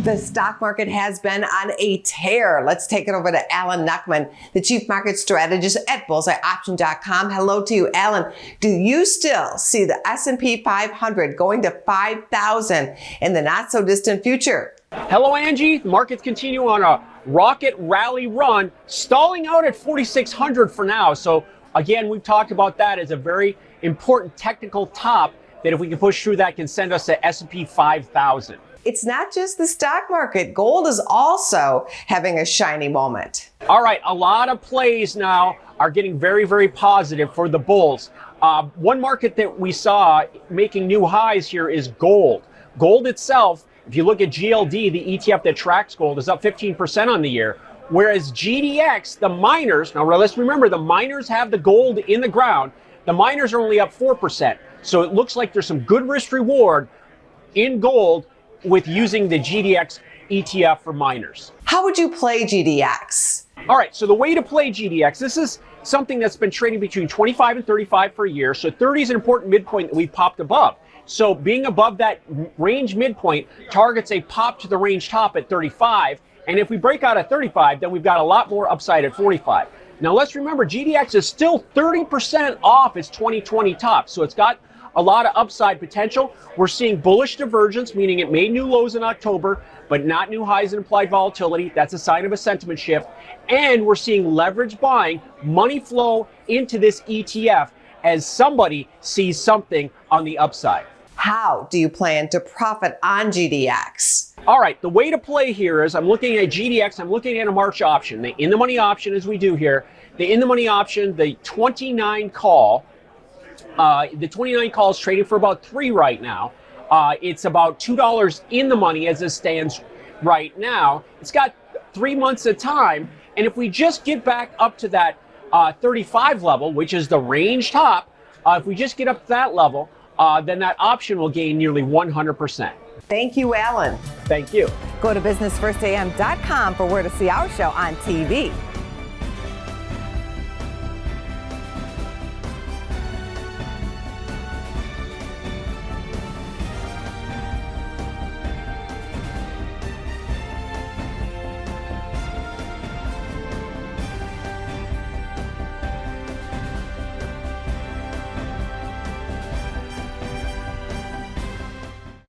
The stock market has been on a tear. Let's take it over to Alan Knuckman, the Chief Market Strategist at BullseyeOption.com. Hello to you, Alan. Do you still see the S&P 500 going to 5,000 in the not-so-distant future? Hello, Angie. The markets continue on a rocket rally run, stalling out at 4,600 for now. So, again, we've talked about that as a very important technical top that if we can push through that can send us to S&P 5,000. It's not just the stock market. Gold is also having a shiny moment. All right, a lot of plays now are getting very, very positive for the bulls. One market that we saw making new highs here is gold. Gold itself, if you look at GLD, the ETF that tracks gold, is up 15% on the year. Whereas GDX, the miners, now let's remember the miners have the gold in the ground. The miners are only up 4%. So it looks like there's some good risk reward in gold with using the GDX ETF for miners. How would you play GDX? All right, so the way to play GDX, this is something that's been trading between 25 and 35 for a year. So 30 is an important midpoint that we've popped above. So being above that range midpoint targets a pop to the range top at 35. And if we break out at 35, then we've got a lot more upside at 45. Now let's remember, GDX is still 30% off its 2020 top. So it's got a lot of upside potential. We're seeing bullish divergence, meaning it made new lows in October, but not new highs in implied volatility. That's a sign of a sentiment shift. And we're seeing leverage buying, money flow into this ETF as somebody sees something on the upside. How do you plan to profit on GDX? All right, the way to play here is I'm looking at GDX, I'm looking at a March option, the in-the-money option as we do here. The in-the-money option, the 29 call, the 29 call is trading for about 3 right now. It's about $2 in the money as it stands right now. It's got 3 months of time. And if we just get back up to that 35 level, which is the range top, if we just get up to that level, then that option will gain nearly 100%. Thank you, Alan. Thank you. Go to businessfirstam.com for where to see our show on TV.